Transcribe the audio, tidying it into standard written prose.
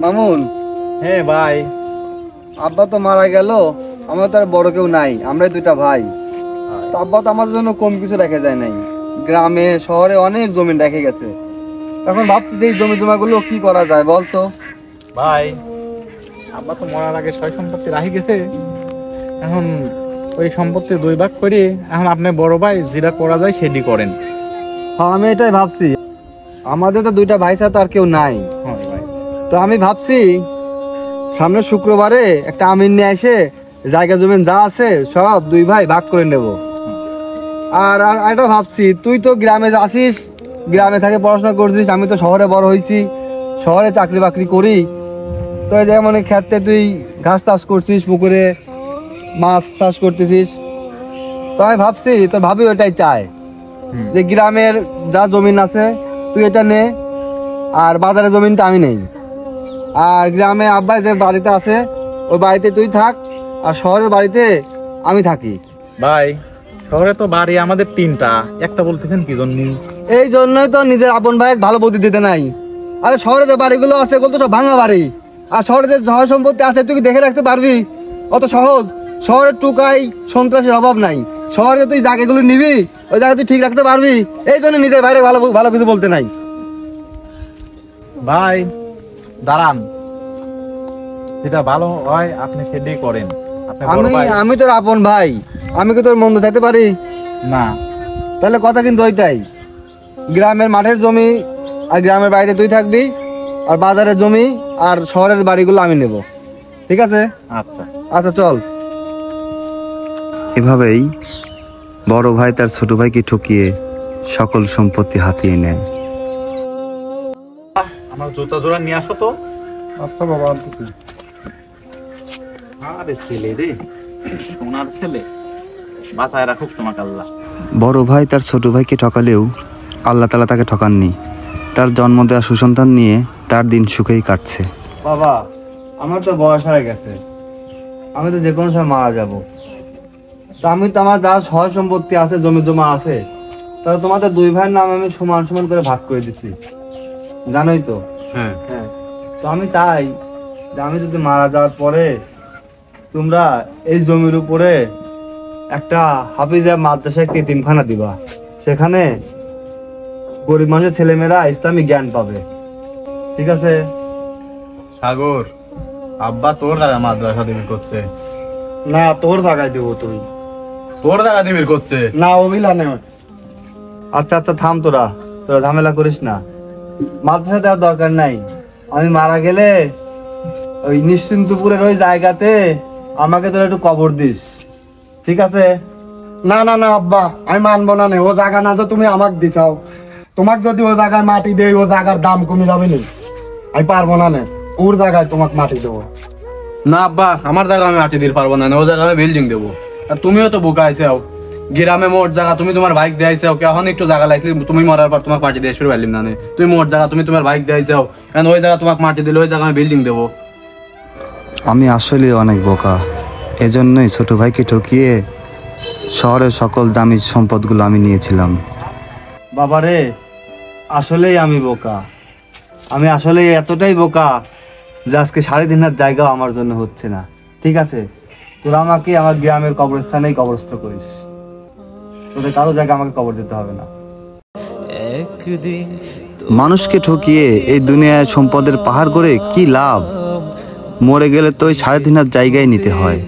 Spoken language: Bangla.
মামুন। হ্যাঁ ভাই। আব্বা তো মারা গেল, আমার তো আর বড় কেউ নাই, আমরাই দুইটা ভাই। তো আব্বা তো আমাদের জন্য কম কিছু রেখে যায় নাই, গ্রামে শহরে অনেক জমি রেখে গেছে। এখন ভাবছি যে এই জমি জমাগুলো কি করা যায় বলতো। ভাই আব্বা তো মরার আগে সয় সম্পত্তি রাখি গেছে, এখন ওই সম্পত্তি দুই ভাগ করে এখন আপনি বড় ভাই যেটা করা যায় সেটি করেন। হ্যাঁ আমি এটাই ভাবছি, আমাদের তো দুইটা ভাই ছাড়া তো আর কেউ নাই। হ্যাঁ ভাই। তো আমি ভাবছি সামনে শুক্রবারে একটা আমিন নিয়ে এসে জায়গা জমিন যা আছে সব দুই ভাই ভাগ করে নেব। আর আর এটা ভাবছি, তুই তো গ্রামে আসিস, গ্রামে থেকে পড়াশোনা করছিস, আমি তো শহরে বড় হয়েছি, শহরে চাকরি বাকরি করি। তো এই যেমন ক্ষেত্রে তুই ঘাস চাষ করছিস, পুকুরে মাছ চাষ করতেছিস। তো আমি ভাবছি, তো ভাবি ওটাই চাই যে গ্রামের যা জমিন আছে তুই এটা নে, আর বাজারের জমিনটা আমি নেই। আর গ্রামে আব্বাই যে বাড়িতে আছে ওই বাড়িতে তুই থাক, আর শহরের বাড়িতে আমি থাকি। ভাই শহরে তো বাড়ি আমাদের তিনটা, একটা বলতেছেন কি জন্য? এই জন্যই তো নিজের আপন ভাই ভালো বুদ্ধি দিতে নাই। আরে শহরে যে বাড়িগুলো আছে ওগুলো তো সব ভাঙা বাড়ি, আর শহরে যে সহ সম্পত্তি আছে তুই কি দেখে রাখতে পারবি? অত সহজ? শহরের টুকাই সন্ত্রাসের অভাব নাই, শহরে তুই জায়গাগুলো নিবি, ওই জায়গা তুই ঠিক রাখতে পারবি। এই জন্য নিজের বাইরে ভালো ভালো কিছু বলতে নাই। ভাই দাঁড়ান, যেটা ভালো হয় আপনি সেটাই করেন। আমি তোর আপন ভাই, আমি কি তোর মন্দ চাইতে পারি? না। তাহলে কথা কিন্তু ওইটাই, গ্রামের মাঠের জমি আর গ্রামের বাড়িতে তুই থাকবি, আর বাজারের জমি আর শহরের বাড়িগুলো আমি নেব, ঠিক আছে? আচ্ছা আচ্ছা চল। এভাবেই বড় ভাই তার ছোট ভাইকে ঠকিয়ে সকল সম্পত্তি হাতিয়ে নেয়। আমার জুতা জোড়া নিয়ে আসো তো। আচ্ছা বাবা, আনতেছি। আরে ছেলে রে, সোনার ছেলে, বাঁচায় রাখুক তোমাকে আল্লাহ। বড় ভাই তার ছোট ভাইকে ঠকালেও আল্লাহ তাআলা তাকে ঠকাননি। তার জন্ম দেওয়া সুসন্তান নিয়ে তার দিন সুখেই কাটছে। বাবা আমার তো বয়স হয়ে গেছে, আমি তো যে কোনো সময় মারা যাব। তো আমি তো আমার যা সয় সম্পত্তি আছে, জমি জমা আছে, তা তোমাদের দুই ভাইয়ের নাম আমি সমান সমান করে ভাগ করে দিছি, জানোই তো। হ্যাঁ হ্যাঁ, তো আমি চাই যে আমি যদি মারা যাওয়ার পরে তোমরা এই জমির উপরে একটা হাফিজা মাদ্রাসা, একটা এতিমখানা দিবা, সেখানে গরিব মানুষের ছেলেমেয়েরা ইসলামী জ্ঞান পাবে, ঠিক আছে? সাগর, আব্বা তোর দাদা মাদ্রাসা দিবির করছে না, তোর জায়গায় দেবো তুই। তোর দাদা দিবির করছে না, অভিলা নেই। আচ্ছা আচ্ছা থাম, তোরা তোরা ঝামেলা করিস না, মাদ্রাসা দেওয়ার দরকার নাই। আমি মারা গেলে ওই নিশ্চিন্তপুরের ওই জায়গাতে আমাকে তোরা একটু কবর দিস, ঠিক আছে? না না না আব্বা, আমি মানবো না। ও জায়গা না, তুমি আমাকে দিছাও, তোমাকে যদি ও জায়গায় মাটি দেই ও জায়গার দাম কমে যাবে না, আমি পারবো না। ওর জায়গায় তোমাকে মাটি দেবো। না আব্বা, আমার জায়গা আমি মাটি দিতে পারবো না, ও জায়গা আমি বিল্ডিং দেবো। আর তুমিও তো বোকা আইসাও, গ্রামে মোট জায়গা তুমি তোমার বাইক দিয়েছাও, এখন একটু জায়গা লাগলে তুমি মরার পর তোমাকে মাটি দিয়ে আসবে পারলিম না। তুমি মোট জায়গা তুমি তোমার বাইক দিয়েছাও, এখন ওই জায়গা তোমাকে মাটি দিলে ওই জায়গা আমি বিল্ডিং দেবো। আমি আসলে অনেক বোকা, এজন্যই ছোট ভাইকে ঠকিয়ে শহরের সকল দামি সম্পদগুলো আমি নিয়েছিলাম। বাবারে, আসলেই আমি বোকা, আমি আসলে এতটাই বোকা যে আজকে 3.5 জায়গাও আমার জন্য হচ্ছে না, ঠিক আছে? তোরা আমাকে আমার গ্রামের কবরস্থানেই কবরস্থ করিস, তোদের কারো জায়গা আমাকে কবর দিতে হবে না। মানুষকে ঠকিয়ে এই দুনিয়ায় সম্পদের পাহাড় করে কি লাভ? মরে গেলে তো ওই 3.5 জায়গায় নিতে হয়।